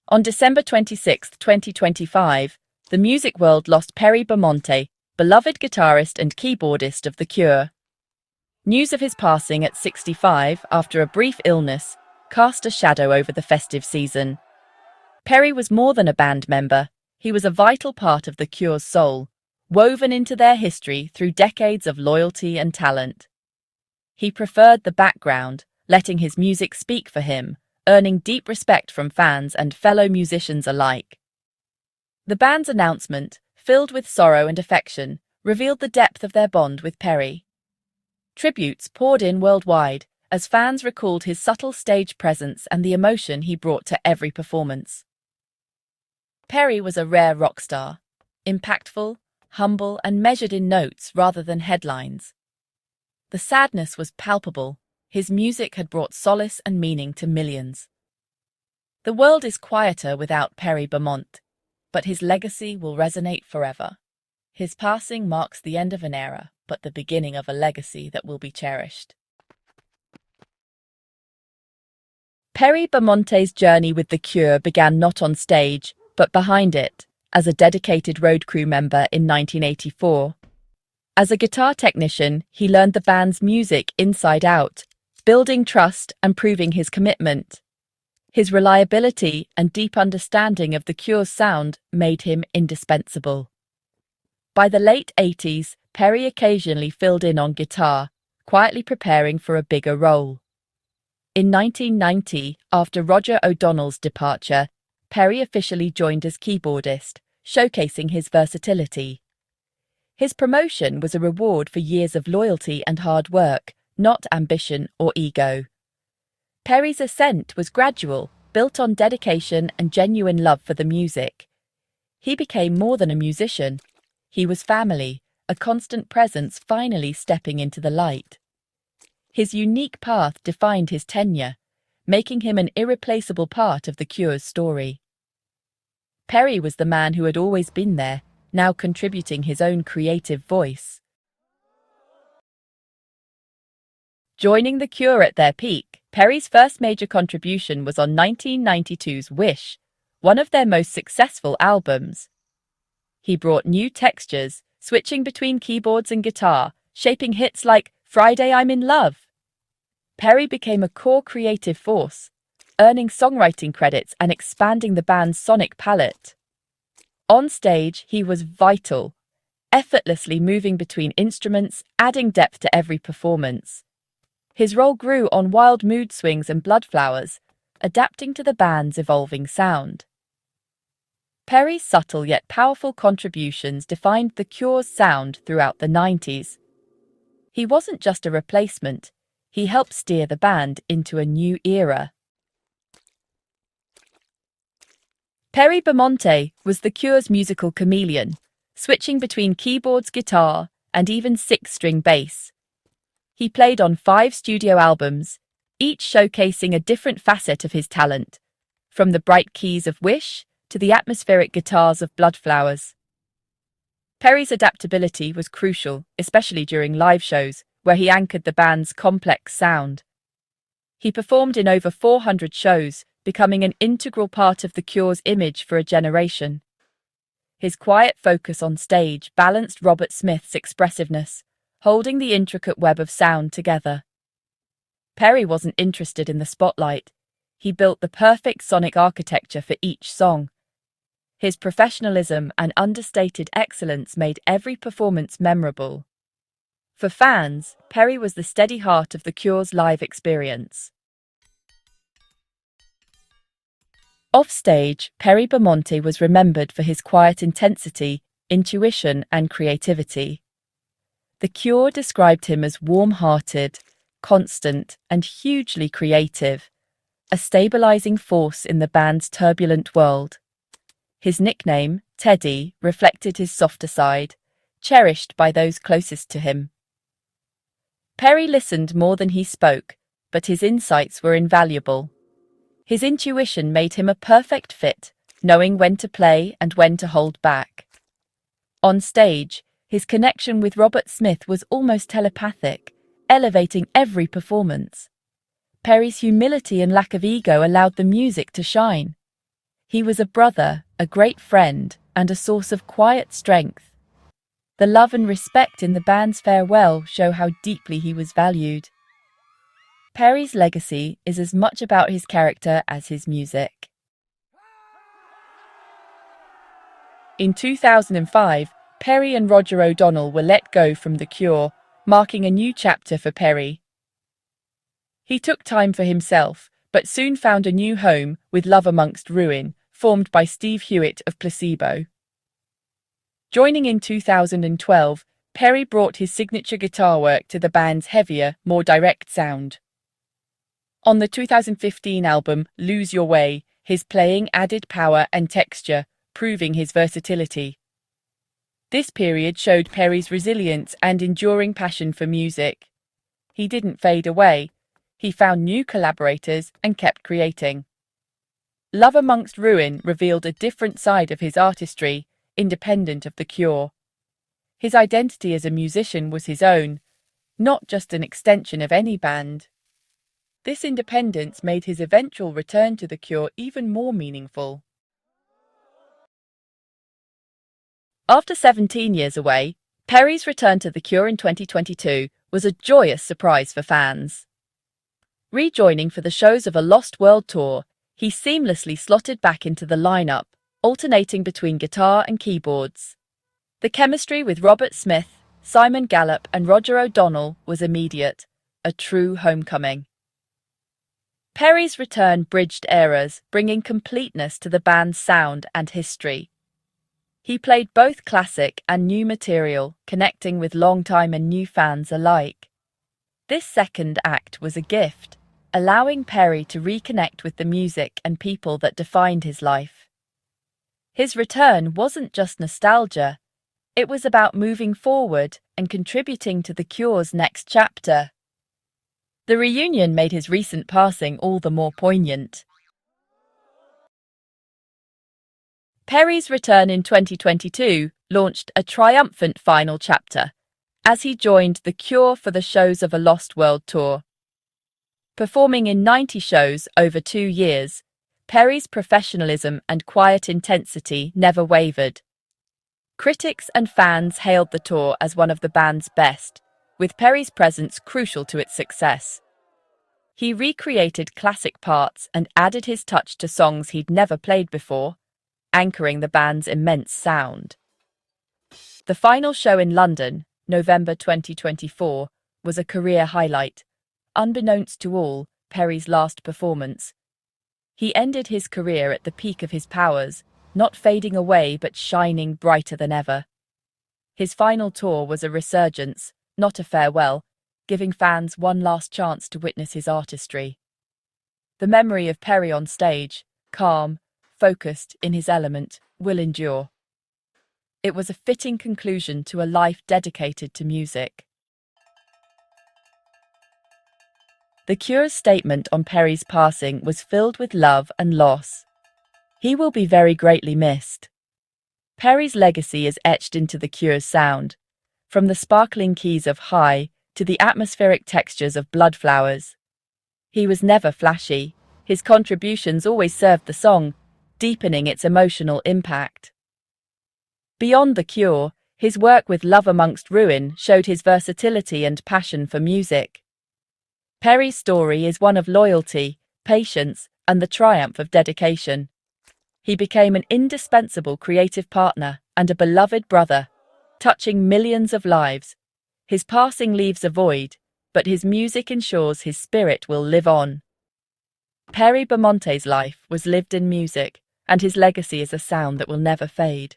On December 26, 2025, the music world lost Perry Bamonte, beloved guitarist and keyboardist of The Cure. News of his passing at 65 after a brief illness cast a shadow over the festive season. Perry was more than a band member, he was a vital part of The Cure's soul, woven into their history through decades of loyalty and talent. He preferred the background, letting his music speak for him, earning deep respect from fans and fellow musicians alike. The band's announcement, filled with sorrow and affection, revealed the depth of their bond with Perry. Tributes poured in worldwide as fans recalled his subtle stage presence and the emotion he brought to every performance. Perry was a rare rock star, impactful, humble, and measured in notes rather than headlines. The sadness was palpable. His music had brought solace and meaning to millions. The world is quieter without Perry Bamonte, but his legacy will resonate forever. His passing marks the end of an era, but the beginning of a legacy that will be cherished. Perry Bamonte's journey with The Cure began not on stage, but behind it, as a dedicated road crew member in 1984. As a guitar technician, he learned the band's music inside out, building trust and proving his commitment. His reliability and deep understanding of The Cure's sound made him indispensable. By the late 80s, Perry occasionally filled in on guitar, quietly preparing for a bigger role. In 1990, after Roger O'Donnell's departure, Perry officially joined as keyboardist, showcasing his versatility. His promotion was a reward for years of loyalty and hard work, not ambition or ego. Perry's ascent was gradual, built on dedication and genuine love for the music. He became more than a musician. He was family, a constant presence finally stepping into the light. His unique path defined his tenure, making him an irreplaceable part of The Cure's story. Perry was the man who had always been there, now contributing his own creative voice. Joining The Cure at their peak, Perry's first major contribution was on 1992's Wish, one of their most successful albums. He brought new textures, switching between keyboards and guitar, shaping hits like Friday I'm in Love. Perry became a core creative force, earning songwriting credits and expanding the band's sonic palette. On stage, he was vital, effortlessly moving between instruments, adding depth to every performance. His role grew on Wild Mood Swings and Bloodflowers, adapting to the band's evolving sound. Perry's subtle yet powerful contributions defined The Cure's sound throughout the 90s. He wasn't just a replacement, he helped steer the band into a new era. Perry Bamonte was The Cure's musical chameleon, switching between keyboards, guitar, and even six-string bass. He played on 5 studio albums, each showcasing a different facet of his talent, from the bright keys of Wish to the atmospheric guitars of Bloodflowers. Perry's adaptability was crucial, especially during live shows, where he anchored the band's complex sound. He performed in over 400 shows, becoming an integral part of The Cure's image for a generation. His quiet focus on stage balanced Robert Smith's expressiveness, holding the intricate web of sound together. Perry wasn't interested in the spotlight. He built the perfect sonic architecture for each song. His professionalism and understated excellence made every performance memorable. For fans, Perry was the steady heart of The Cure's live experience. Offstage, Perry Bamonte was remembered for his quiet intensity, intuition, and creativity. The Cure described him as warm-hearted, constant, and hugely creative, a stabilizing force in the band's turbulent world. His nickname, Teddy, reflected his softer side, cherished by those closest to him. Perry listened more than he spoke, but his insights were invaluable. His intuition made him a perfect fit, knowing when to play and when to hold back. On stage, his connection with Robert Smith was almost telepathic, elevating every performance. Perry's humility and lack of ego allowed the music to shine. He was a brother, a great friend, and a source of quiet strength. The love and respect in the band's farewell show how deeply he was valued. Perry's legacy is as much about his character as his music. In 2005, Perry and Roger O'Donnell were let go from The Cure, marking a new chapter for Perry. He took time for himself, but soon found a new home with Love Amongst Ruin, formed by Steve Hewitt of Placebo. Joining in 2012, Perry brought his signature guitar work to the band's heavier, more direct sound. On the 2015 album Lose Your Way, his playing added power and texture, proving his versatility. This period showed Perry's resilience and enduring passion for music. He didn't fade away. He found new collaborators and kept creating. Love Amongst Ruin revealed a different side of his artistry, independent of The Cure. His identity as a musician was his own, not just an extension of any band. This independence made his eventual return to The Cure even more meaningful. After 17 years away, Perry's return to The Cure in 2022 was a joyous surprise for fans. Rejoining for the shows of a Lost World tour, he seamlessly slotted back into the lineup, alternating between guitar and keyboards. The chemistry with Robert Smith, Simon Gallup, and Roger O'Donnell was immediate, a true homecoming. Perry's return bridged eras, bringing completeness to the band's sound and history. He played both classic and new material, connecting with longtime and new fans alike. This second act was a gift, allowing Perry to reconnect with the music and people that defined his life. His return wasn't just nostalgia, it was about moving forward and contributing to The Cure's next chapter. The reunion made his recent passing all the more poignant. Perry's return in 2022 launched a triumphant final chapter, as he joined The Cure for the shows of a Lost World tour. Performing in 90 shows over 2 years, Perry's professionalism and quiet intensity never wavered. Critics and fans hailed the tour as one of the band's best, with Perry's presence crucial to its success. He recreated classic parts and added his touch to songs he'd never played before, anchoring the band's immense sound. The final show in London, November 2024, was a career highlight. Unbeknownst to all, Perry's last performance. He ended his career at the peak of his powers, not fading away but shining brighter than ever. His final tour was a resurgence, not a farewell, giving fans one last chance to witness his artistry. The memory of Perry on stage, calm, focused, in his element, will endure. It was a fitting conclusion to a life dedicated to music. The Cure's statement on Perry's passing was filled with love and loss. He will be very greatly missed. Perry's legacy is etched into The Cure's sound, from the sparkling keys of High to the atmospheric textures of Bloodflowers. He was never flashy. His contributions always served the song, deepening its emotional impact. Beyond The Cure, his work with Love Amongst Ruin showed his versatility and passion for music. Perry's story is one of loyalty, patience, and the triumph of dedication. He became an indispensable creative partner and a beloved brother, touching millions of lives. His passing leaves a void, but his music ensures his spirit will live on. Perry Bamonte's life was lived in music, and his legacy is a sound that will never fade.